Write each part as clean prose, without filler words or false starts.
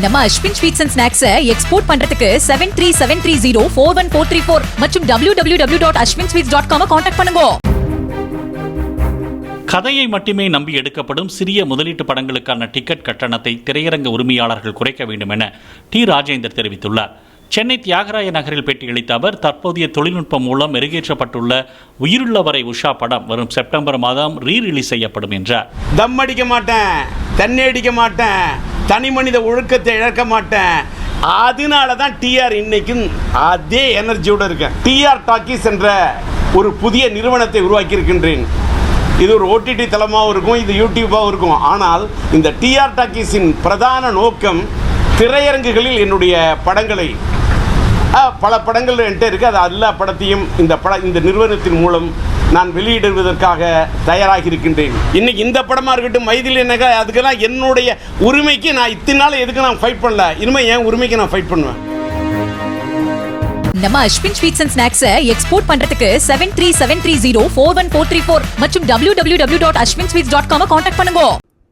நம்ம Ashwin sweets and snacks export பண்றதுக்கு 7373041434 மற்றும் www.ashwinsweets.com கான்டாக்ட் பண்ணுங்க. கதையை மட்டுமே நம்பி எடுக்கப்படும் சிறிய முதலீட்டு படங்களுக்கான டிக்கெட் கட்டணத்தை திரையரங்க உரிமையாளர்கள் குறைக்க வேண்டும் என டி. ராஜேந்தர் தெரிவித்துள்ளார். சென்னை தியாகராய நகரில் பேட்டியளித்த அவர், தற்போதைய தொழில்நுட்பம் மூலம் மெருகேற்றப்பட்டுள்ள உயிருள்ளவரை உஷா படம் வரும் செப்டம்பர் மாதம் ரீரிலீஸ் செய்யப்படும் என்றார். தம் அடிக்க மாட்டேன், தண்ணி அடிக்க மாட்டேன், தனி மனித ஒழுக்கத்தை இழக்க மாட்டேன். அதனால தான் டிஆர் இன்னைக்கும் அதே எனர்ஜியோடு இருக்கேன். டிஆர் டாக்கீஸ் என்ற ஒரு புதிய நிறுவனத்தை உருவாக்கி இருக்கின்றேன். இது ஒரு ஓடிடி தளமாகவும் இருக்கும், இது யூடியூபாகவும் இருக்கும். ஆனால் இந்த டிஆர் டாக்கீஸின் பிரதான நோக்கம் திரையரங்குகளில் என்னுடைய படங்களை, பல படங்கள் என்கிட்ட இருக்குது, அது எல்லா படத்தையும் இந்த நிறுவனத்தின் மூலம் நான் வெளியிடுவதற்காக தயாராகி இருக்கின்றேன். இன்னைக்கு இந்த படமாக இருக்கட்டும், மைதிலி நகை, அதுக்கெல்லாம் என்னுடைய உரிமைக்கு நான் இத்தனை நாள் எதுக்கு நான் ஃபைட் பண்ணல, இனிமேல் என் உரிமைக்கு நான் ஃபைட் பண்ணுவேன். நம்ம Ashwin sweets and snacks export பண்றதுக்கு 7373041434 மற்றும் www.ashwinsweets.com கான்டாக்ட் பண்ணுங்க.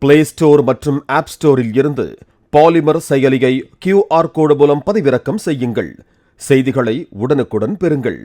பிளே ஸ்டோர் மற்றும் ஆப் ஸ்டோரில் இருந்து பாலிமர் செயலியை QR கோடு மூலம் பதிவிறக்கம் செய்யுங்கள். செய்திகளை உடனுக்குடன் பெறுங்கள்.